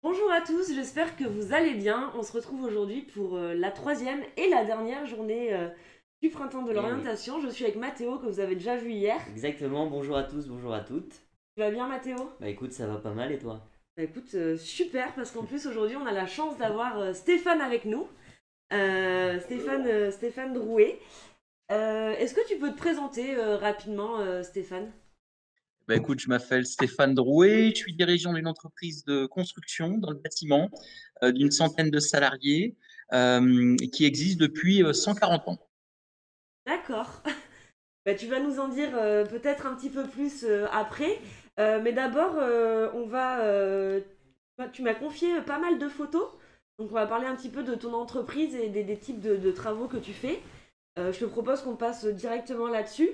Bonjour à tous, j'espère que vous allez bien. On se retrouve aujourd'hui pour la troisième et la dernière journée du printemps de Eh oui, l'orientation. Je suis avec Mathéo que vous avez déjà vu hier. exactement. Bonjour à tous, bonjour à toutes. Tu vas bien Mathéo? Bah écoute, ça va pas mal et toi? Bah écoute, super parce qu'en plus aujourd'hui on a la chance d'avoir Stéphane avec nous. Stéphane Drouet. Est-ce que tu peux te présenter rapidement Stéphane? Bah, écoute, je m'appelle Stéphane Drouet, je suis dirigeant d'une entreprise de construction dans le bâtiment d'une centaine de salariés qui existe depuis 140 ans. D'accord. Bah, tu vas nous en dire peut-être un petit peu plus après. Mais d'abord, tu m'as confié pas mal de photos. Donc on va parler un petit peu de ton entreprise et des types de travaux que tu fais. Je te propose qu'on passe directement là-dessus.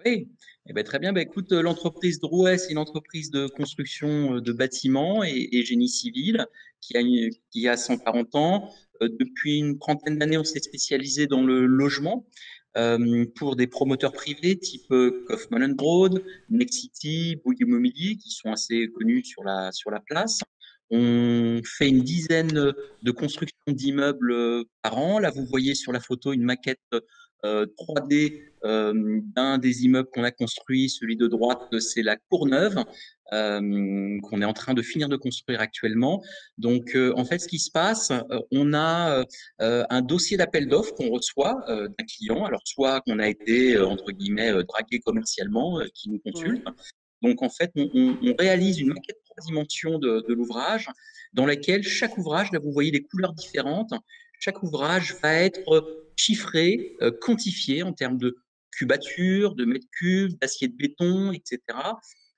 Oui, eh ben, très bien. Bah, écoute, l'entreprise Drouet, c'est une entreprise de construction de bâtiments et génie civil qui a 140 ans. Depuis une trentaine d'années, on s'est spécialisé dans le logement pour des promoteurs privés type Kaufman Broad, Nexity, Bouygues Immobilier, qui sont assez connus sur la place. On fait une dizaine de constructions d'immeubles par an. Là, vous voyez sur la photo une maquette 3D d'un des immeubles qu'on a construit, celui de droite, c'est la Courneuve, qu'on est en train de finir de construire actuellement. Donc, en fait, ce qui se passe, on a un dossier d'appel d'offres qu'on reçoit d'un client, alors soit qu'on a été, entre guillemets, dragué commercialement, qui nous consulte. Ouais. Donc, en fait, on réalise une maquette 3 dimensions de l'ouvrage dans laquelle chaque ouvrage, là, vous voyez des couleurs différentes, chaque ouvrage va être chiffré, quantifié en termes de cubature, de mètres cubes, d'acier de béton, etc.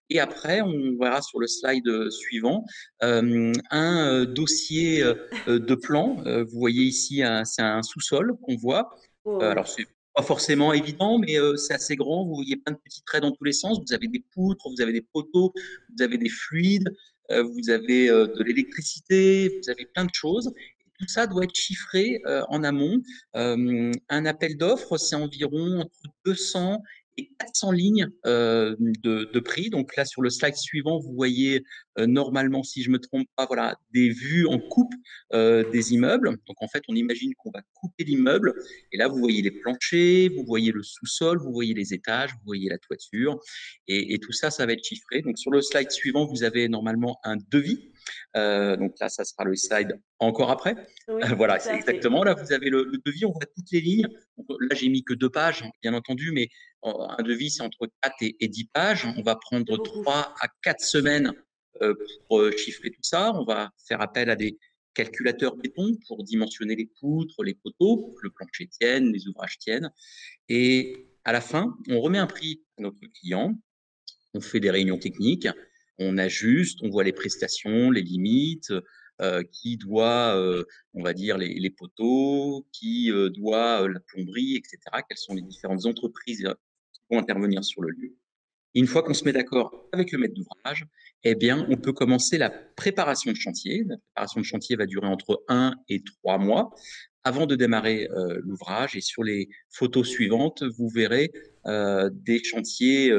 Et après, on verra sur le slide suivant un dossier de plan. Vous voyez ici, c'est un sous-sol qu'on voit. Oh, Alors, c'est pas forcément évident, mais c'est assez grand. Vous voyez plein de petits traits dans tous les sens. Vous avez des poutres, vous avez des poteaux, vous avez des fluides, vous avez de l'électricité, vous avez plein de choses. Et tout ça doit être chiffré en amont. Un appel d'offres, c'est environ entre 200 et 400 lignes de prix. Donc là, sur le slide suivant, vous voyez normalement, si je me trompe pas, voilà, des vues en coupe des immeubles. Donc en fait, on imagine qu'on va couper l'immeuble. Et là, vous voyez les planchers, vous voyez le sous-sol, vous voyez les étages, vous voyez la toiture. Et tout ça, ça va être chiffré. Donc sur le slide suivant, vous avez normalement un devis. Donc là, ça sera le slide encore après. oui, Voilà, tout c'est à fait. exactement. Là, vous avez le devis, on voit toutes les lignes. Donc, là, j'ai mis que 2 pages, bien entendu, mais un devis, c'est entre 4 et 10 pages. On va C'est prendre beaucoup. 3 à 4 semaines pour chiffrer tout ça. On va faire appel à des calculateurs béton pour dimensionner les poutres, les poteaux, pour que le plancher tienne, les ouvrages tiennent. Et à la fin, on remet un prix à notre client. On fait des réunions techniques, on ajuste, on voit les prestations, les limites, qui doit, on va dire, les poteaux, qui doit la plomberie, etc. Quelles sont les différentes entreprises qui vont intervenir sur le lieu. Une fois qu'on se met d'accord avec le maître d'ouvrage, eh bien, on peut commencer la préparation de chantier. La préparation de chantier va durer entre 1 et 3 mois avant de démarrer l'ouvrage. Et sur les photos suivantes, vous verrez des chantiers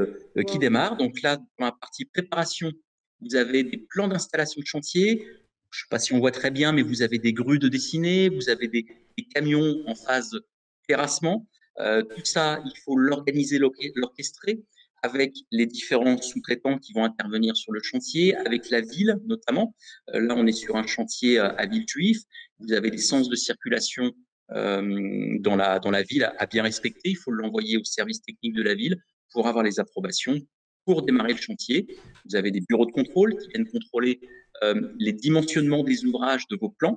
qui Wow. démarrent. Donc là, dans la partie préparation, vous avez des plans d'installation de chantier. Je ne sais pas si on voit très bien, mais vous avez des grues de dessiner, vous avez des camions en phase terrassement. Tout ça, il faut l'organiser, l'orchestrer avec les différents sous-traitants qui vont intervenir sur le chantier, avec la ville notamment. Là, on est sur un chantier à Villejuif. Vous avez des sens de circulation dans la ville à bien respecter. Il faut l'envoyer au service technique de la ville pour avoir les approbations pour démarrer le chantier. Vous avez des bureaux de contrôle qui viennent contrôler les dimensionnements des ouvrages de vos plans.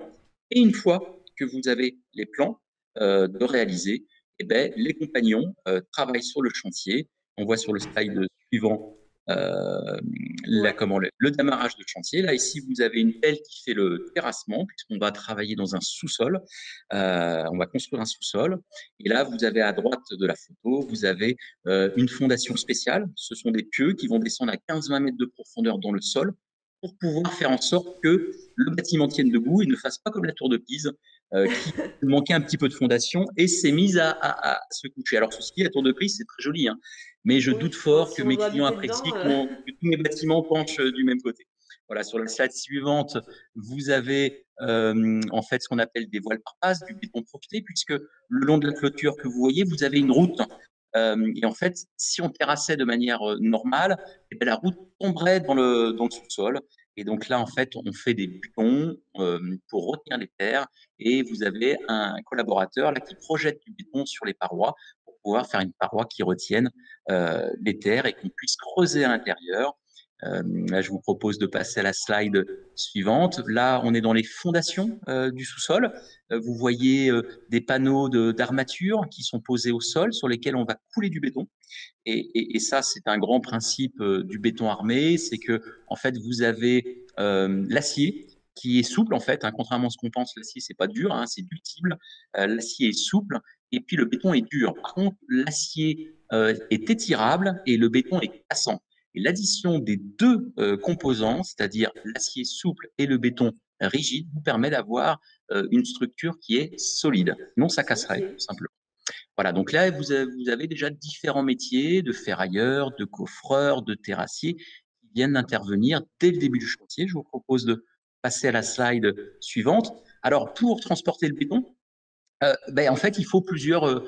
Et une fois que vous avez les plans de réaliser, eh ben, les compagnons travaillent sur le chantier. On voit sur le slide suivant Ouais. le démarrage de chantier. Là, ici, vous avez une pelle qui fait le terrassement, puisqu'on va travailler dans un sous-sol. On va construire un sous-sol. Et là, vous avez à droite de la photo, vous avez une fondation spéciale. Ce sont des pieux qui vont descendre à 15-20 mètres de profondeur dans le sol pour pouvoir faire en sorte que le bâtiment tienne debout et ne fasse pas comme la tour de Pise, qui manquait un petit peu de fondation et s'est mise à se coucher. Alors, ceci, la tour de Pise, c'est très joli, hein, mais je doute Oui, bon, fort si que on mes doit clients habiter dedans, apprécient que tous mes bâtiments penchent du même côté. Voilà, sur la slide suivante, vous avez en fait ce qu'on appelle des voiles par passe, du béton projeté, puisque le long de la clôture que vous voyez, vous avez une route. Et en fait, si on terrassait de manière normale, eh bien, la route tomberait dans le sous-sol. Et donc là, en fait, on fait des butons pour retenir les terres. Et vous avez un collaborateur là qui projette du béton sur les parois pour pouvoir faire une paroi qui retienne les terres et qu'on puisse creuser à l'intérieur. Là, je vous propose de passer à la slide suivante. Là, on est dans les fondations du sous-sol. Vous voyez des panneaux d'armature qui sont posés au sol sur lesquels on va couler du béton. Et ça, c'est un grand principe du béton armé, c'est que en fait, vous avez l'acier qui est souple en fait, hein, contrairement à ce qu'on pense, l'acier c'est pas dur, hein, c'est ductible. L'acier est souple et puis le béton est dur. Par contre, l'acier est étirable et le béton est cassant. Et l'addition des deux composants, c'est-à-dire l'acier souple et le béton rigide, vous permet d'avoir une structure qui est solide. Non, ça Ok. casserait tout simplement. Voilà, donc là, vous avez déjà différents métiers de ferrailleurs, de coffreurs, de terrassiers qui viennent d'intervenir dès le début du chantier. Je vous propose de passer à la slide suivante. Alors, pour transporter le béton, en fait, il faut plusieurs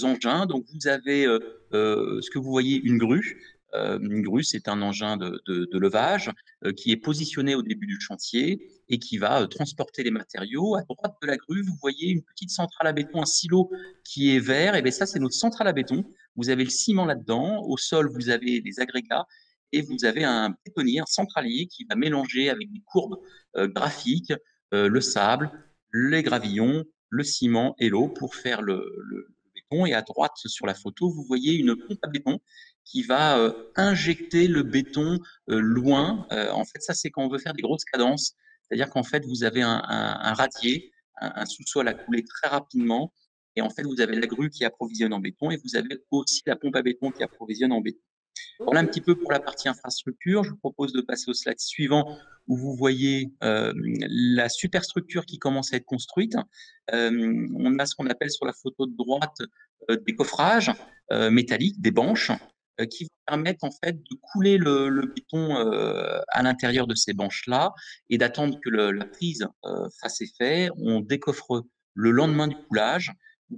engins. Donc, vous avez ce que vous voyez, une grue. Une grue, c'est un engin de levage qui est positionné au début du chantier et qui va transporter les matériaux. À droite de la grue, vous voyez une petite centrale à béton, un silo qui est vert. Et bien ça, c'est notre centrale à béton. Vous avez le ciment là-dedans. Au sol, vous avez des agrégats et vous avez un bétonnier, un centralier qui va mélanger avec des courbes graphiques le sable, les gravillons, le ciment et l'eau pour faire le béton. Et à droite, sur la photo, vous voyez une pompe à béton qui va injecter le béton loin. En fait, ça, c'est quand on veut faire des grosses cadences. C'est-à-dire qu'en fait, vous avez un radier, un sous-sol à couler très rapidement. Et en fait, vous avez la grue qui approvisionne en béton et vous avez aussi la pompe à béton qui approvisionne en béton. Ok. Voilà un petit peu pour la partie infrastructure. Je vous propose de passer au slide suivant où vous voyez la superstructure qui commence à être construite. On a ce qu'on appelle sur la photo de droite des coffrages métalliques, des banches, qui vont permettre en fait de couler le béton à l'intérieur de ces banches-là et d'attendre que la prise fasse effet. On décoffre le lendemain du coulage.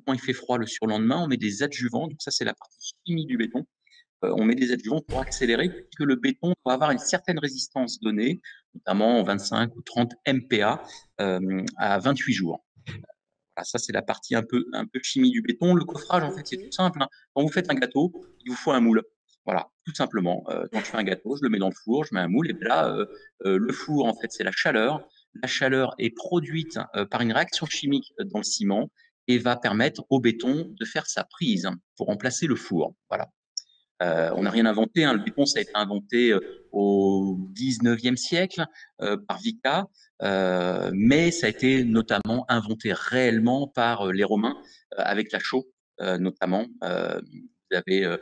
Quand il fait froid le surlendemain, on met des adjuvants. Donc ça, c'est la partie chimie du béton. On met des adjuvants pour accélérer, puisque le béton doit avoir une certaine résistance donnée, notamment 25 ou 30 MPa à 28 jours. Voilà, ça, c'est la partie un peu chimie du béton. Le coffrage, en fait, Ok. c'est tout simple, hein. Quand vous faites un gâteau, il vous faut un moule. Voilà, tout simplement. Quand je fais un gâteau, je le mets dans le four, je mets un moule, et là, le four, en fait, c'est la chaleur. La chaleur est produite par une réaction chimique dans le ciment et va permettre au béton de faire sa prise pour remplacer le four. Voilà. On n'a Ok. rien inventé, hein. Le béton, ça a été inventé au 19e siècle par Vicat, mais ça a été notamment inventé réellement par les Romains avec la chaux, notamment. Vous avez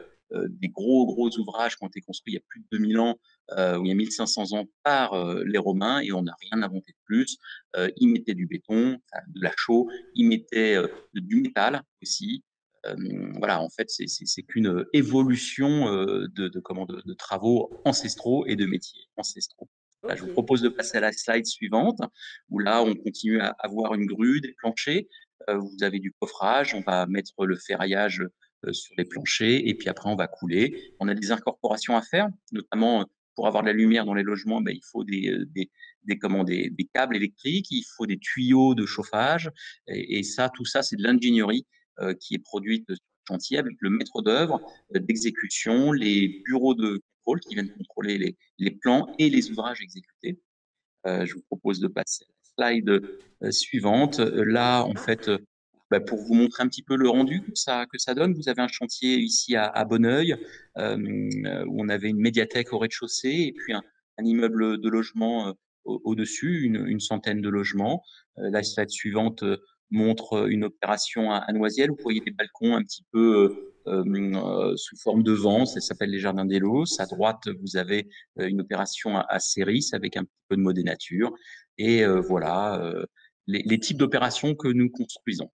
des gros ouvrages qui ont été construits il y a plus de 2000 ans, ou il y a 1500 ans par les Romains, et on n'a rien inventé de plus. Ils mettaient du béton, enfin, de la chaux, ils mettaient du métal aussi. Voilà, en fait, c'est qu'une évolution de travaux ancestraux et de métiers ancestraux. Là, je Ok. vous propose de passer à la slide suivante, où là, on continue à avoir une grue, des planchers. Vous avez du coffrage, on va mettre le ferraillage sur les planchers, et puis après, on va couler. On a des incorporations à faire, notamment pour avoir de la lumière dans les logements, ben, il faut des câbles électriques, il faut des tuyaux de chauffage, et ça, tout ça, c'est de l'ingénierie qui est produite sur le chantier avec le maître d'œuvre d'exécution, les bureaux de contrôle qui viennent contrôler les plans et les ouvrages exécutés. Je vous propose de passer à la slide suivante. Là, en fait, pour vous montrer un petit peu le rendu que ça donne, vous avez un chantier ici à Bonneuil où on avait une médiathèque au rez-de-chaussée et puis un immeuble de logement au-dessus, une centaine de logements. La slide suivante montre une opération à Noisiel. Vous voyez des balcons un petit peu sous forme de vent, ça s'appelle les Jardins des Losses. À droite, vous avez une opération à Céris avec un petit peu de modénature. Et voilà les types d'opérations que nous construisons.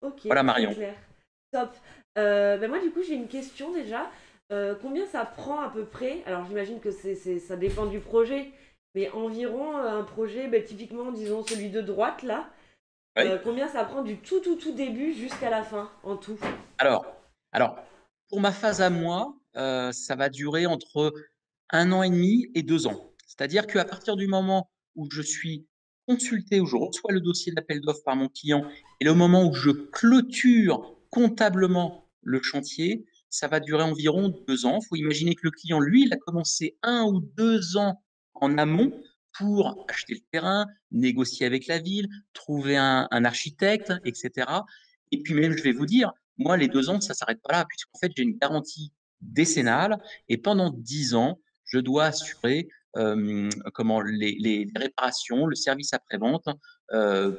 Ok, Voilà très Marion. clair. Top. Moi, du coup, j'ai une question déjà. Combien ça prend à peu près? Alors, j'imagine que ça dépend du projet, Mais environ un projet, typiquement, disons celui de droite, là, Oui. combien ça prend du tout début jusqu'à la fin, en tout? Alors, alors, pour ma phase à moi, ça va durer entre 1 an et demi et 2 ans. C'est-à-dire qu'à partir du moment où je suis consulté, où je reçois le dossier d'appel d'offres par mon client, et le moment où je clôture comptablement le chantier, ça va durer environ 2 ans. Il faut imaginer que le client, lui, il a commencé 1 ou 2 ans en amont pour acheter le terrain, négocier avec la ville, trouver un architecte, etc. Et puis même, je vais vous dire, moi, les 2 ans, ça ne s'arrête pas là, puisqu'en fait, j'ai une garantie décennale et pendant 10 ans, je dois assurer les réparations, le service après-vente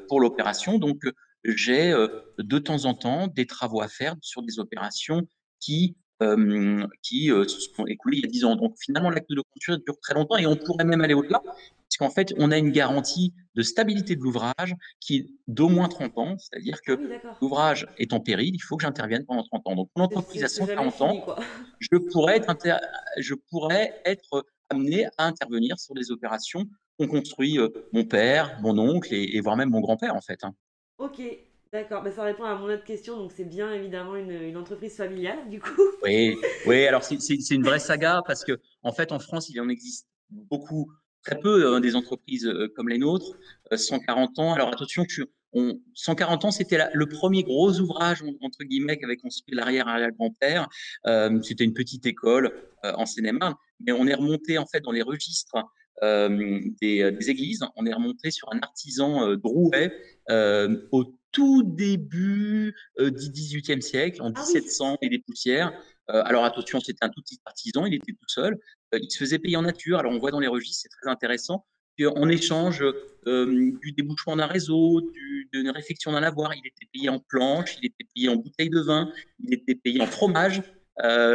pour l'opération. Donc, j'ai de temps en temps des travaux à faire sur des opérations qui se sont écoulées il y a 10 ans. Donc, finalement, l'acte de construire dure très longtemps et on pourrait même aller au-delà, puisqu'en fait, on a une garantie de stabilité de l'ouvrage qui est d'au moins 30 ans, c'est-à-dire Ah que oui, d'accord. l'ouvrage est en péril, il faut que j'intervienne pendant 30 ans. Donc, mon entreprise a C'est jamais 140 fini, ans, quoi. je pourrais être amené à intervenir sur des opérations qu'ont construit mon père, mon oncle et voire même mon grand-père, en fait, hein. Ok, d'accord. Ça répond à mon autre question, donc c'est bien évidemment une entreprise familiale, du coup. Oui, oui, alors c'est une vraie saga parce que en fait en France il en existe beaucoup, très peu des entreprises comme les nôtres, 140 ans. Alors attention, 140 ans c'était le premier gros ouvrage entre guillemets qu'avait construit l'arrière-arrière-grand-père. C'était une petite école en Seine-et-Marne, mais on est remonté en fait dans les registres des églises, on est remonté sur un artisan drouais au tout début du XVIIIe siècle, en Ah oui, 1700 et des poussières. Alors attention, c'était un tout petit artisan, il était tout seul. Il se faisait payer en nature. Alors on voit dans les registres, c'est très intéressant, qu'en échange du débouchement d'un réseau, d'une réfection d'un lavoir, il était payé en planches, il était payé en bouteilles de vin, il était payé en fromage.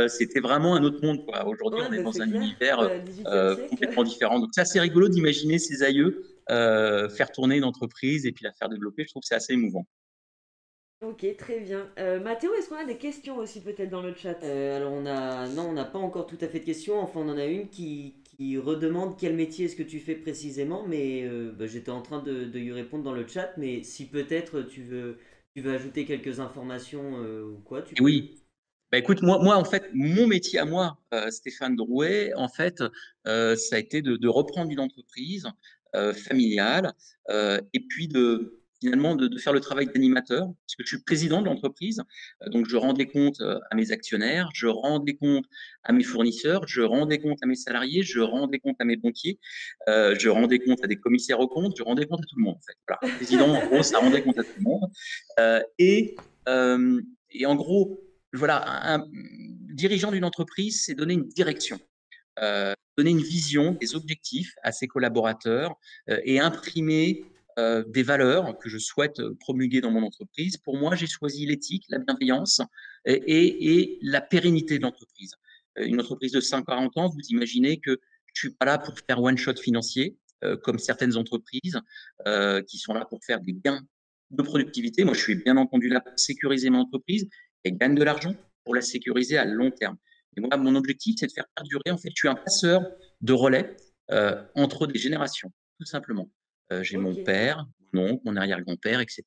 C'était vraiment un autre monde, quoi. Aujourd'hui, ouais, on est dans c'est un clair. univers 18e siècle. complètement différent. Donc, c'est assez rigolo d'imaginer ces aïeux faire tourner une entreprise et puis la faire développer. Je trouve que c'est assez émouvant. Ok, très bien. Mathéo, est-ce qu'on a des questions aussi peut-être dans le chat? Alors non, on n'a pas encore tout à fait de questions. Enfin, on en a une qui redemande quel métier est-ce que tu fais précisément, mais j'étais en train de y répondre dans le chat. Mais si peut-être tu veux ajouter quelques informations ou quoi, tu Et peux. oui, bah écoute, en fait, mon métier à moi, Stéphane Drouet, en fait, ça a été de reprendre une entreprise familiale et puis finalement de faire le travail d'animateur, parce que je suis président de l'entreprise, donc je rendais compte à mes actionnaires, je rendais compte à mes fournisseurs, je rendais compte à mes salariés, je rendais compte à mes banquiers, je rendais compte à des commissaires aux comptes, je rendais compte à tout le monde, en fait. Voilà. Président, en gros, ça rendait compte à tout le monde. Euh, et, euh, et en gros, voilà, un dirigeant d'une entreprise, c'est donner une direction, donner une vision, des objectifs à ses collaborateurs et imprimer des valeurs que je souhaite promulguer dans mon entreprise. Pour moi, j'ai choisi l'éthique, la bienveillance et la pérennité de l'entreprise. Une entreprise de 140 ans, vous imaginez que je ne suis pas là pour faire one-shot financier, comme certaines entreprises qui sont là pour faire des gains de productivité. Moi, je suis bien entendu là pour sécuriser mon entreprise et gagne de l'argent pour la sécuriser à long terme. Et moi, mon objectif, c'est de faire perdurer. En fait, je suis un passeur de relais entre des générations, tout simplement. J'ai mon Ok. père, mon oncle, mon arrière-grand-père, etc.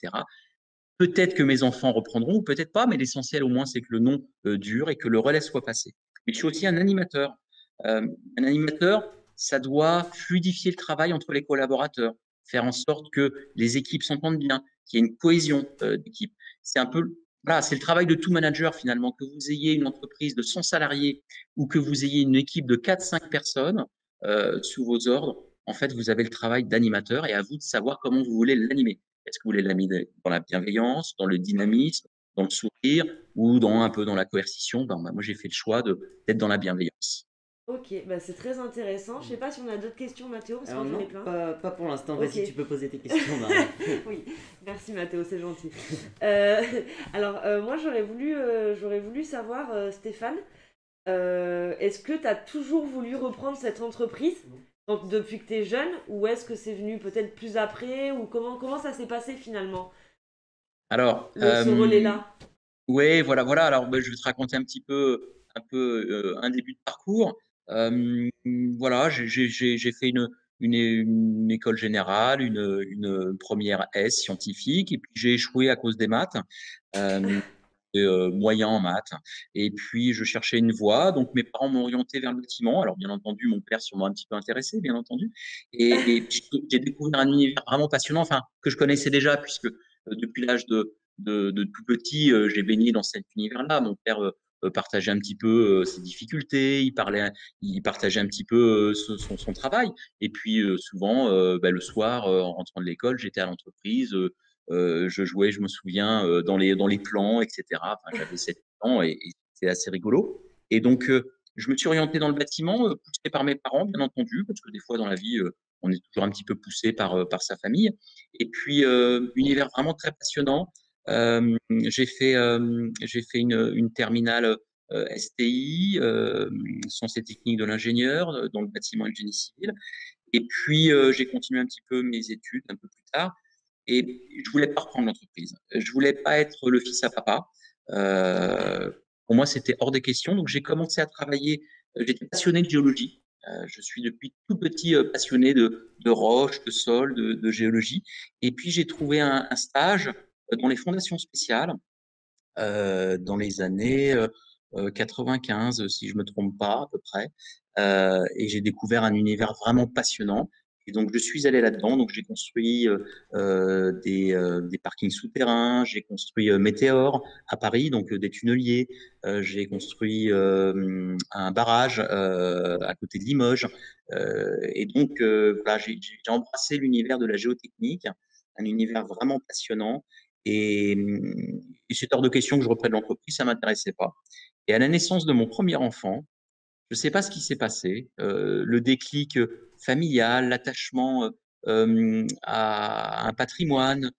Peut-être que mes enfants reprendront ou peut-être pas, mais l'essentiel au moins, c'est que le nom dure et que le relais soit passé. Mais je suis aussi un animateur. Un animateur, ça doit fluidifier le travail entre les collaborateurs, faire en sorte que les équipes s'entendent bien, qu'il y ait une cohésion d'équipe. C'est un peu, voilà, c'est le travail de tout manager finalement, que vous ayez une entreprise de 100 salariés ou que vous ayez une équipe de 4-5 personnes sous vos ordres. En fait, vous avez le travail d'animateur et à vous de savoir comment vous voulez l'animer. Est-ce que vous voulez l'animer dans la bienveillance, dans le dynamisme, dans le sourire ou un peu dans la coercition? Moi, j'ai fait le choix d'être dans la bienveillance. Ok, c'est très intéressant. Je sais pas si on a d'autres questions, Mathéo, parce que Alors moi j'en ai non, plein. pas pour l'instant. Ok. Vas-y, tu peux poser tes questions, Marie. Oui, merci Mathéo, c'est gentil. Alors, moi j'aurais voulu savoir, Stéphane, est-ce que tu as toujours voulu reprendre cette entreprise depuis que tu es jeune, ou est-ce que c'est venu peut-être plus après, ou comment ça s'est passé finalement, Alors, ce relais-là? ouais, voilà. Alors, je vais te raconter un peu un début de parcours. Voilà, j'ai fait une école générale, une première S scientifique, et puis j'ai échoué à cause des maths. Moyen en maths. Et puis, je cherchais une voie. Donc, mes parents m'ont orienté vers le bâtiment. Alors, bien entendu, mon père sûrement un petit peu intéressé, bien entendu. Et puis, j'ai découvert un univers vraiment passionnant, enfin, que je connaissais déjà, puisque depuis l'âge de tout petit, j'ai baigné dans cet univers-là. Mon père partageait un petit peu ses difficultés, il partageait un petit peu son travail. Et puis, souvent, le soir, en rentrant de l'école, j'étais à l'entreprise. Je jouais, je me souviens, dans les plans, etc. Enfin, j'avais 7 ans et c'est assez rigolo. Et donc, je me suis orienté dans le bâtiment, poussé par mes parents, bien entendu, parce que des fois dans la vie, on est toujours un petit peu poussé par sa famille. Et puis, univers vraiment très passionnant. J'ai fait une terminale STI, sciences et techniques de l'ingénieur, dans le bâtiment et le génie civil. Et puis, j'ai continué un petit peu mes études un peu plus tard. Et je voulais pas reprendre l'entreprise. Je voulais pas être le fils à papa. Pour moi, c'était hors des questions. Donc, j'ai commencé à travailler. J'étais passionné de géologie. Je suis depuis tout petit passionné de roches, de sol, de géologie. Et puis, j'ai trouvé un stage dans les fondations spéciales dans les années 95, si je me trompe pas, à peu près. Et j'ai découvert un univers vraiment passionnant. Et donc, je suis allé là-dedans. Donc, j'ai construit des parkings souterrains, j'ai construit Météor à Paris, donc des tunneliers. J'ai construit un barrage à côté de Limoges. Et donc, voilà, j'ai embrassé l'univers de la géotechnique, un univers vraiment passionnant. Et, et c'est hors de question que je reprenne l'entreprise, ça m'intéressait pas. Et à la naissance de mon premier enfant, je ne sais pas ce qui s'est passé, le déclic familial, l'attachement à un patrimoine,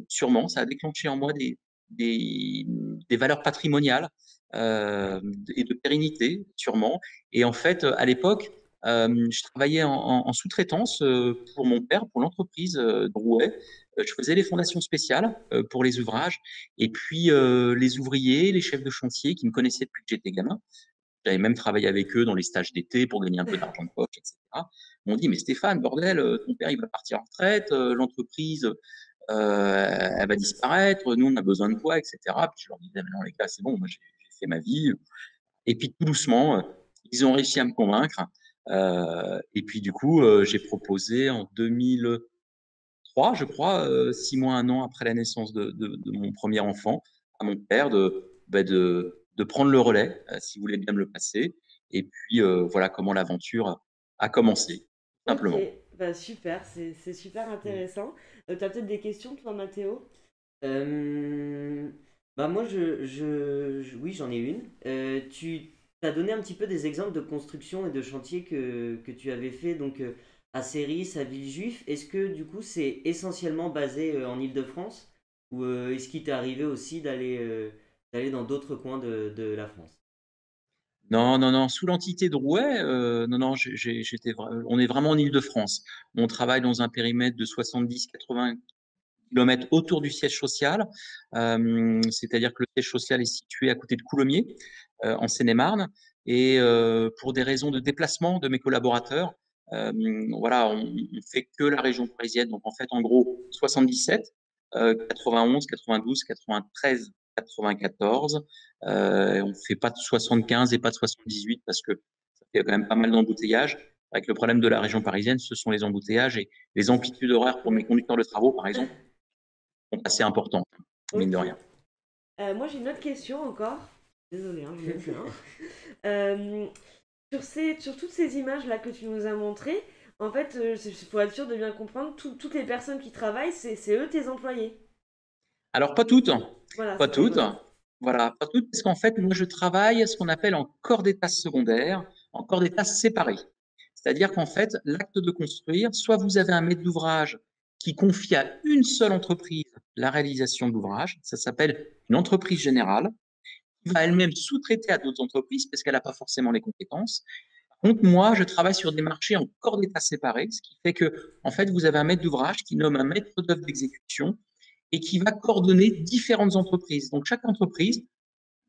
sûrement, ça a déclenché en moi des valeurs patrimoniales et de pérennité, sûrement. Et en fait, à l'époque, je travaillais en sous-traitance pour mon père, pour l'entreprise Drouet. Je faisais les fondations spéciales pour les ouvrages. Et puis, les ouvriers, les chefs de chantier qui me connaissaient depuis que j'étais gamin, j'avais même travaillé avec eux dans les stages d'été pour gagner un peu d'argent de poche, etc. Ils m'ont dit, mais Stéphane, bordel, ton père, il va partir en retraite, l'entreprise, elle va disparaître, nous, on a besoin de toi, etc. Puis je leur disais, mais non, les gars, c'est bon, moi, j'ai fait ma vie. Et puis, tout doucement, ils ont réussi à me convaincre. Et puis, du coup, j'ai proposé en 2003, je crois, 6 mois, un an après la naissance de mon premier enfant, à mon père de prendre le relais, s'il voulait bien me le passer. Et puis, voilà comment l'aventure a commencé, tout Ok, simplement. bah super, c'est super intéressant. T'as peut-être des questions, toi, Mathéo? Euh, Bah moi, oui, j'en ai une. Tu as donné un petit peu des exemples de construction et de chantier que tu avais fait donc à Séris, à Villejuif. Est-ce que du coup c'est essentiellement basé en Île-de-France ou est-ce qu'il t'est arrivé aussi d'aller dans d'autres coins de la France? Non, non, non, sous l'entité de Rouet, non, non, on est vraiment en Île-de-France. On travaille dans un périmètre de 70-80 kilomètres autour du siège social, c'est-à-dire que le siège social est situé à côté de Coulommiers, en Seine-et-Marne. Et pour des raisons de déplacement de mes collaborateurs, euh, voilà, on fait que la région parisienne. Donc en fait, en gros, 77, 91, 92, 93, 94. On ne fait pas de 75 et pas de 78 parce que ça fait quand même pas mal d'embouteillages. Avec le problème de la région parisienne, ce sont les embouteillages et les amplitudes horaires pour mes conducteurs de travaux, par exemple, sont assez importantes, mine de Ok. rien. Moi, j'ai une autre question encore. Désolée, hein, je vous laisse, hein. Euh, sur toutes ces images-là que tu nous as montrées, en fait, pour être sûr de bien comprendre, toutes les personnes qui travaillent, c'est eux tes employés. Alors, pas toutes, Voilà, pas c'est pas. toutes, Voilà. voilà, pas toutes, parce qu'en fait, moi, je travaille à ce qu'on appelle en corps d'état secondaire, en corps d'état séparé. C'est-à-dire qu'en fait, l'acte de construire, soit vous avez un maître d'ouvrage qui confie à une seule entreprise la réalisation de l'ouvrage, ça s'appelle une entreprise générale, qui va elle-même sous-traiter à d'autres entreprises parce qu'elle n'a pas forcément les compétences. Par contre, moi, je travaille sur des marchés en corps d'état séparé, ce qui fait que, en fait, vous avez un maître d'ouvrage qui nomme un maître d'œuvre d'exécution et qui va coordonner différentes entreprises. Donc, chaque entreprise,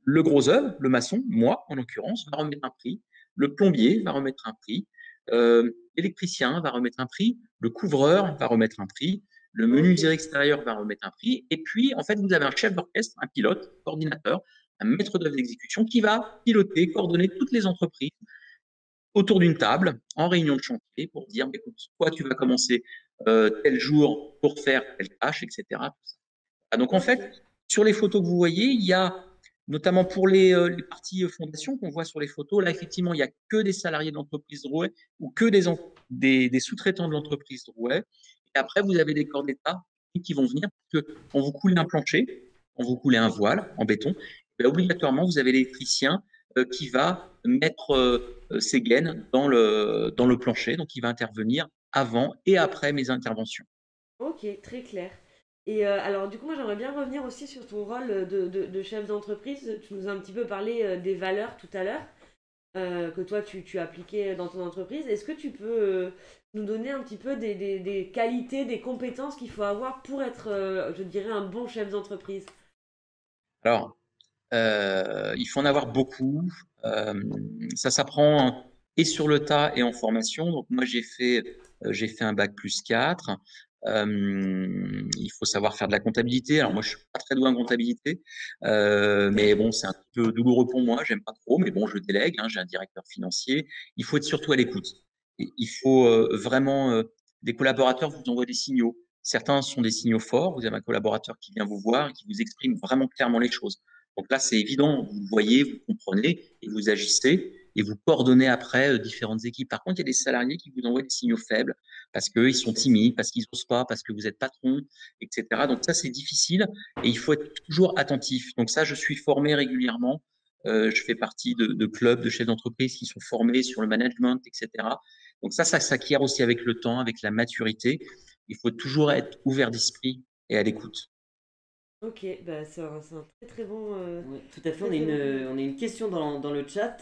le gros œuvre, le maçon, moi en l'occurrence, va remettre un prix, le plombier va remettre un prix, l'électricien va remettre un prix, le couvreur va remettre un prix, le menuisier Ok. extérieur va remettre un prix, et puis en fait vous avez un chef d'orchestre, un pilote, coordinateur, un maître d'œuvre d'exécution qui va piloter, coordonner toutes les entreprises autour d'une table en réunion de chantier pour dire écoute, toi tu vas commencer tel jour pour faire telle tâche, etc. Donc en Ok. fait, sur les photos que vous voyez, il y a notamment pour les parties fondations qu'on voit sur les photos, là effectivement, il n'y a que des salariés de l'entreprise Drouet ou que des sous-traitants de l'entreprise Drouet. Et après, vous avez des corps d'État qui vont venir, parce que quand vous coulez un plancher, quand vous coulez un voile en béton, eh bien, obligatoirement, vous avez l'électricien qui va mettre ses gaines dans le plancher, donc il va intervenir avant et après mes interventions. Ok, très clair. Et alors, du coup, moi, j'aimerais bien revenir aussi sur ton rôle de chef d'entreprise. Tu nous as un petit peu parlé des valeurs tout à l'heure que toi, tu appliquais dans ton entreprise. Est-ce que tu peux nous donner un petit peu des qualités, des compétences qu'il faut avoir pour être, je dirais, un bon chef d'entreprise? Alors, il faut en avoir beaucoup. Ça s'apprend et sur le tas et en formation. Donc moi j'ai fait un bac plus 4. Il faut savoir faire de la comptabilité. Alors moi je suis pas très doué en comptabilité, mais bon c'est un peu douloureux pour moi. J'aime pas trop, mais bon je délègue. Hein, j'ai un directeur financier. Il faut être surtout à l'écoute. Il faut vraiment des collaborateurs vous envoient des signaux. Certains sont des signaux forts. Vous avez un collaborateur qui vient vous voir et qui vous exprime vraiment clairement les choses. Donc là, c'est évident, vous voyez, vous comprenez et vous agissez et vous coordonnez après différentes équipes. Par contre, il y a des salariés qui vous envoient des signaux faibles parce qu'ils sont timides, parce qu'ils n'osent pas, parce que vous êtes patron, etc. Donc ça, c'est difficile et il faut être toujours attentif. Donc ça, je suis formé régulièrement. Je fais partie de clubs de chefs d'entreprise qui sont formés sur le management, etc. Donc ça s'acquiert aussi avec le temps, avec la maturité. Il faut toujours être ouvert d'esprit et à l'écoute. Ok, bah c'est un très très bon, Ouais, tout à fait, très très bon. on a une question dans le chat.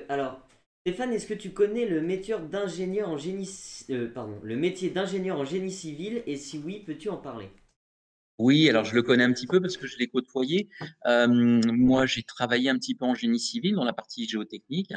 Alors, Stéphane, est-ce que tu connais le métier d'ingénieur en le métier d'ingénieur en génie civil et si oui, peux-tu en parler? Oui, alors je le connais un petit peu parce que je l'ai côtoyé. Moi, j'ai travaillé un petit peu en génie civil dans la partie géotechnique.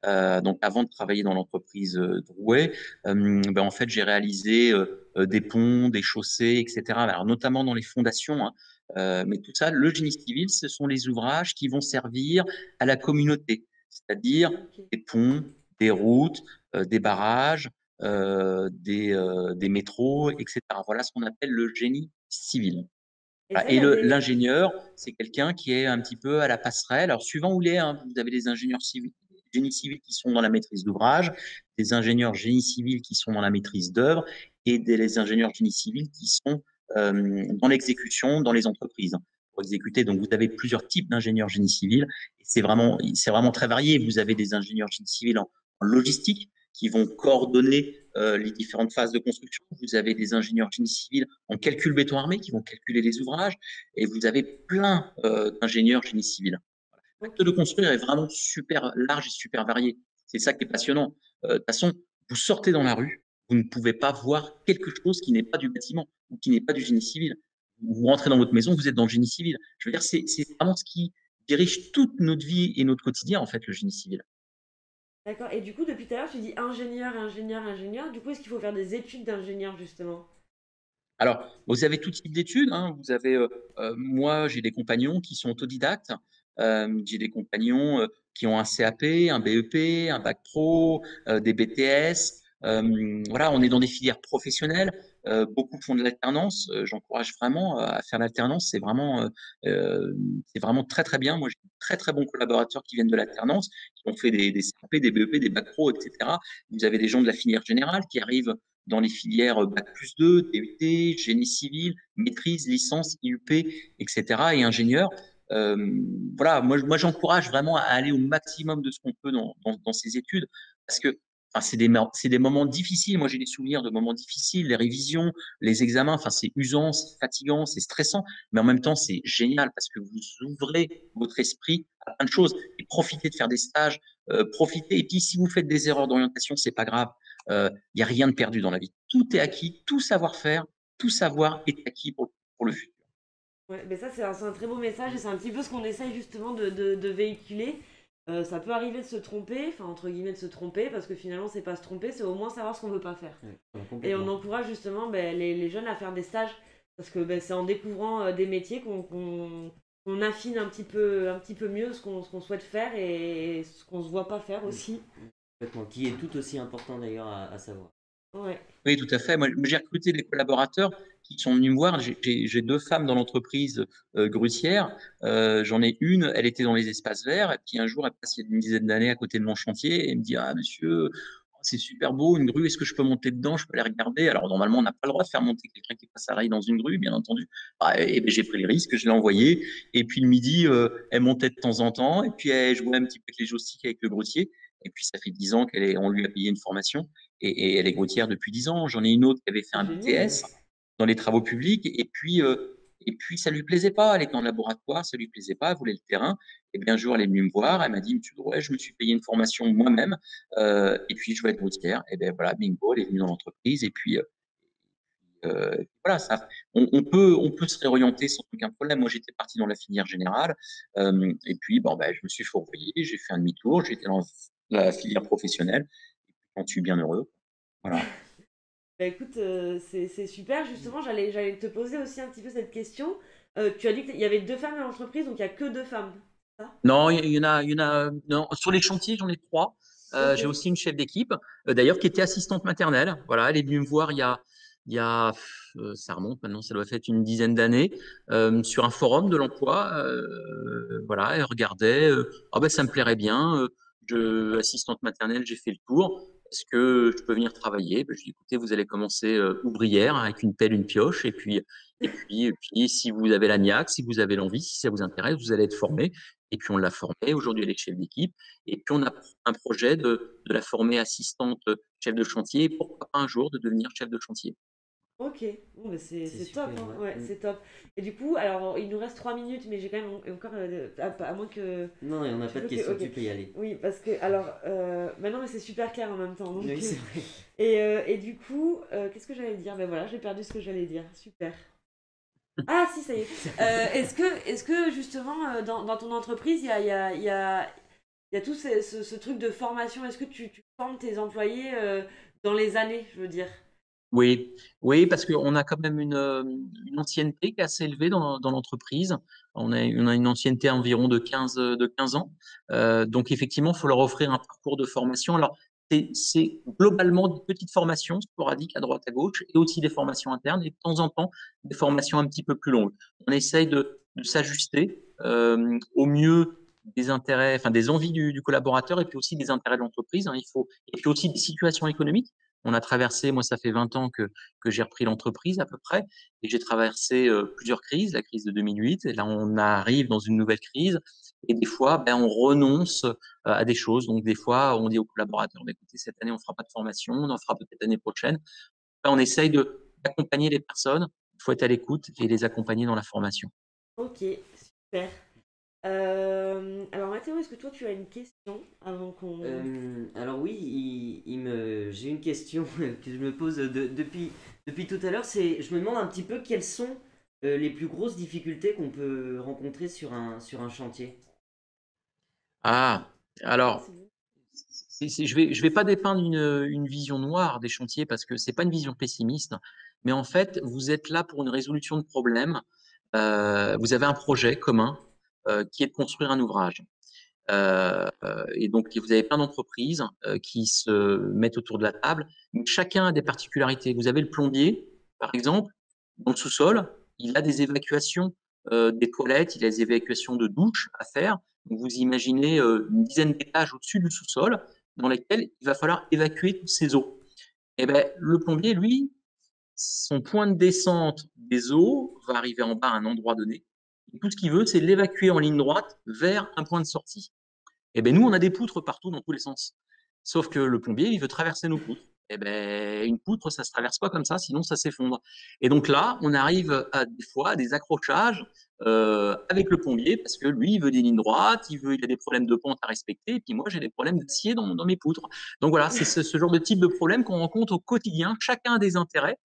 Donc, avant de travailler dans l'entreprise Drouet, ben, en fait, j'ai réalisé des ponts, des chaussées, etc. Alors, notamment dans les fondations. Hein. Mais tout ça, le génie civil, ce sont les ouvrages qui vont servir à la communauté, c'est-à-dire Ok. des ponts, des routes, des barrages, des métros, etc. Voilà ce qu'on appelle le génie civil. Et ça, il Et y a des... l'ingénieur, c'est quelqu'un qui est un petit peu à la passerelle. Alors, suivant où il est, hein, vous avez des ingénieurs civils, génie civil qui sont dans la maîtrise d'ouvrage, des ingénieurs génie civil qui sont dans la maîtrise d'œuvre et des ingénieurs génie civil qui sont dans l'exécution dans les entreprises pour exécuter. Donc, vous avez plusieurs types d'ingénieurs génie civil et c'est vraiment très varié. Vous avez des ingénieurs génie civil en logistique qui vont coordonner les différentes phases de construction. Vous avez des ingénieurs génie civil en calcul béton armé qui vont calculer les ouvrages et vous avez plein d'ingénieurs génie civil. Ok. L'acte de construire est vraiment super large et super varié. C'est ça qui est passionnant. De toute façon, vous sortez dans la rue, vous ne pouvez pas voir quelque chose qui n'est pas du bâtiment ou qui n'est pas du génie civil. Vous rentrez dans votre maison, vous êtes dans le génie civil. Je veux dire, c'est vraiment ce qui dirige toute notre vie et notre quotidien, en fait, le génie civil. D'accord. Et du coup, depuis tout à l'heure, tu dis ingénieur, ingénieur, ingénieur. Du coup, est-ce qu'il faut faire des études d'ingénieur, justement? Alors, vous avez tout type d'études. Hein. Vous avez, moi, j'ai des compagnons qui sont autodidactes. J'ai des compagnons qui ont un CAP, un BEP, un bac pro, des BTS. Voilà, on est dans des filières professionnelles. Beaucoup font de l'alternance. J'encourage vraiment à faire l'alternance. C'est vraiment très très bien. Moi, j'ai de très très bons collaborateurs qui viennent de l'alternance, qui ont fait des CAP, des BEP, des bacs pro, etc. Vous avez des gens de la filière générale qui arrivent dans les filières Bac plus 2, DUT, génie civil, maîtrise, licence, IUP, etc. et ingénieur. Voilà, moi j'encourage vraiment à aller au maximum de ce qu'on peut dans ces études parce que enfin, c'est des moments difficiles. Moi j'ai des souvenirs de moments difficiles, les révisions, les examens, enfin, c'est usant, c'est fatigant, c'est stressant, mais en même temps c'est génial parce que vous ouvrez votre esprit à plein de choses et profitez de faire des stages, profitez. Et puis si vous faites des erreurs d'orientation, c'est pas grave. Il n'y a rien de perdu dans la vie. Tout est acquis, tout savoir-faire, tout savoir est acquis pour le futur. Ouais, mais ça, c'est un très beau message et c'est un petit peu ce qu'on essaye justement de véhiculer. ça peut arriver de se tromper, enfin entre guillemets de se tromper, parce que finalement c'est pas se tromper, c'est au moins savoir ce qu'on veut pas faire. Et on encourage justement les jeunes à faire des stages, parce que c'est en découvrant des métiers qu'on affine un petit peu mieux ce qu'on souhaite faire et ce qu'on se voit pas faire aussi. Complètement. Qui est tout aussi important d'ailleurs à savoir. Ouais. Oui, tout à fait. Moi, j'ai recruté des collaborateurs qui sont venus me voir. J'ai deux femmes dans l'entreprise grutière. J'en ai une, elle était dans les espaces verts. Et puis un jour, elle passe il y a une dizaine d'années à côté de mon chantier et elle me dit: Ah, monsieur, c'est super beau, une grue, est-ce que je peux monter dedans? Je peux aller regarder. Alors, normalement, on n'a pas le droit de faire monter quelqu'un qui passe à rail dans une grue, bien entendu. Et ben, j'ai pris le risque, je l'ai envoyé. Et puis le midi, elle montait de temps en temps. Et puis, elle jouait un petit peu avec les joysticks avec le grutier. Et puis, ça fait 10 ans on lui a payé une formation. Et elle est grutière depuis 10 ans. J'en ai une autre qui avait fait un Génial. BTS dans les travaux publics. Et puis, ça lui plaisait pas. Elle était en laboratoire, ça lui plaisait pas, elle voulait le terrain. Et bien, un jour, elle est venue me voir. Elle m'a dit: Monsieur Drouet, je me suis payé une formation moi-même. Et puis, je vais être routière. Et bien, voilà, bingo, elle est venue dans l'entreprise. Et puis, voilà, on peut se réorienter sans aucun problème. Moi, j'étais parti dans la filière générale. Et puis, bon, ben, je me suis fourvoyé. J'ai fait un demi-tour. J'étais dans la filière professionnelle. Et puis, j'en suis bien heureux. Voilà. Bah écoute, c'est super. Justement, j'allais te poser aussi un petit peu cette question. Tu as dit qu'il y avait 2 femmes dans l'entreprise, donc il n'y a que 2 femmes. C'est ça? Non, non, sur les chantiers, j'en ai 3. J'ai Ok. aussi une chef d'équipe, d'ailleurs, qui était assistante maternelle. Voilà, elle est venue me voir ça remonte maintenant, ça doit faire une dizaine d'années, sur un forum de l'emploi. Voilà, elle regardait, ah ben ça me plairait bien. Assistante maternelle, j'ai fait le tour. Est-ce que je peux venir travailler? Ben, je dis: Écoutez, vous allez commencer ouvrière avec une pelle, une pioche, et puis, si vous avez la niaque, si vous avez l'envie, si ça vous intéresse, vous allez être formé. Et puis, on l'a formée. Aujourd'hui, elle est chef d'équipe. Et puis, on a un projet de la former assistante chef de chantier. Et pourquoi pas un jour de devenir chef de chantier. Ok, bon, bah c'est top, super, hein. ouais. Ouais, c'est top. Et du coup, alors il nous reste 3 minutes, mais j'ai quand même encore, à moins que... Non, et on n'a Tu pas de veux que... questions, Ok. tu peux y aller. Oui, parce que, alors, maintenant, mais c'est super clair en même temps. Donc, Oui, c'est vrai. et du coup, qu'est-ce que j'allais dire? Ben voilà, j'ai perdu ce que j'allais dire. Super. Ah si, ça y est. Est-ce que justement, dans ton entreprise, il y a tout ce truc de formation? Est-ce que tu formes tes employés dans les années, je veux dire? Oui, oui, parce qu'on a quand même une ancienneté qui est assez élevée dans l'entreprise. On a une ancienneté environ de 15 ans. Donc, effectivement, il faut leur offrir un parcours de formation. Alors, c'est globalement des petites formations sporadiques à droite à gauche et aussi des formations internes et de temps en temps des formations un petit peu plus longues. On essaye de s'ajuster au mieux des intérêts, enfin des envies du collaborateur et puis aussi des intérêts de l'entreprise. Et puis aussi des situations économiques. On a traversé, moi, ça fait 20 ans que j'ai repris l'entreprise à peu près, et j'ai traversé plusieurs crises, la crise de 2008, et là, on arrive dans une nouvelle crise, et des fois, ben, on renonce à des choses. Donc, des fois, on dit aux collaborateurs: Ben, écoutez, cette année, on ne fera pas de formation, on en fera peut-être l'année prochaine. Là, on essaye d'accompagner les personnes, il faut être à l'écoute et les accompagner dans la formation. Ok, super. Alors Mathéo, est-ce que toi tu as une question avant qu'on... Alors oui, j'ai une question que je me pose depuis tout à l'heure. Je me demande un petit peu quelles sont les plus grosses difficultés qu'on peut rencontrer sur un chantier. Ah, Ah, alors, c'est bon. je vais pas dépeindre une vision noire des chantiers parce que c'est pas une vision pessimiste, mais en fait, vous êtes là pour une résolution de problème. Vous avez un projet commun qui est de construire un ouvrage. Et donc, vous avez plein d'entreprises qui se mettent autour de la table. Mais chacun a des particularités. Vous avez le plombier, par exemple, dans le sous-sol, il a des évacuations des toilettes, il a des évacuations de douches à faire. Donc, vous imaginez une dizaine d'étages au-dessus du sous-sol dans lesquels il va falloir évacuer toutes ces eaux. Et ben, le plombier, lui, son point de descente des eaux va arriver en bas à un endroit donné. Et tout ce qu'il veut, c'est l'évacuer en ligne droite vers un point de sortie. Eh ben nous, on a des poutres partout dans tous les sens. Sauf que le plombier, il veut traverser nos poutres. Eh ben, une poutre, ça se traverse pas comme ça, sinon ça s'effondre. Et donc là, on arrive des fois à des accrochages avec le plombier parce que lui, il veut des lignes droites, il a des problèmes de pente à respecter, et puis moi, j'ai des problèmes d'acier dans mes poutres. Donc voilà, c'est ce genre de type de problème qu'on rencontre au quotidien. Chacun a des intérêts.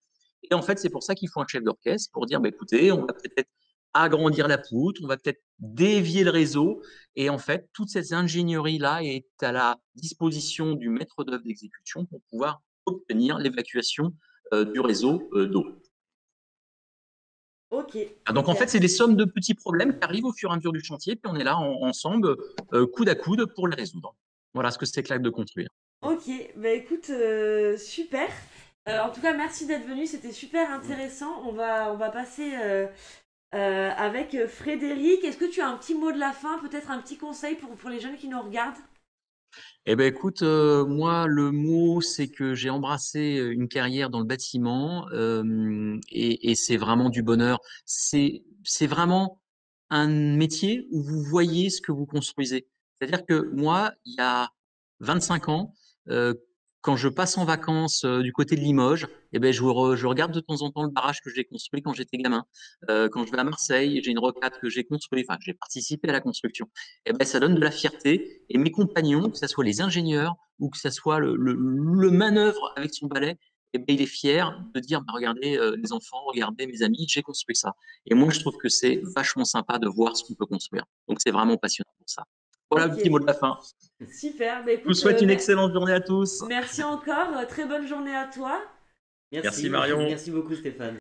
Et en fait, c'est pour ça qu'il faut un chef d'orchestre pour dire: bah, écoutez, on va peut-être agrandir la poutre, on va peut-être dévier le réseau. Et en fait, toute cette ingénierie-là est à la disposition du maître d'œuvre d'exécution pour pouvoir obtenir l'évacuation du réseau d'eau. Ok. Donc en Super. fait, c'est des sommes de petits problèmes qui arrivent au fur et à mesure du chantier, puis on est là ensemble, coude à coude, pour les résoudre. Voilà ce que c'est que l'acte de construire. Ok, bah écoute, super. En tout cas, merci d'être venu, c'était super intéressant. On va passer avec Frédéric. Est-ce que tu as un petit mot de la fin, peut-être un petit conseil pour les jeunes qui nous regardent? Eh ben écoute, moi le mot c'est que j'ai embrassé une carrière dans le bâtiment et c'est vraiment du bonheur. C'est vraiment un métier où vous voyez ce que vous construisez. C'est-à-dire que moi, il y a 25 ans, euh, quand je passe en vacances du côté de Limoges, eh ben je regarde de temps en temps le barrage que j'ai construit quand j'étais gamin. Quand je vais à Marseille, j'ai une rocade que j'ai construite, enfin que j'ai participé à la construction. Eh ben, ça donne de la fierté. Et mes compagnons, que ce soit les ingénieurs ou que ce soit le manœuvre avec son balai, eh ben, il est fier de dire bah, regardez les enfants, regardez mes amis, j'ai construit ça. Et moi, je trouve que c'est vachement sympa de voir ce qu'on peut construire. Donc, c'est vraiment passionnant pour ça. Voilà le petit mot Ok, de la fin. super. Bah Je vous écoute, souhaite une excellente journée à tous. merci encore, très bonne journée à toi. Merci Merci, Marion. merci beaucoup Stéphane.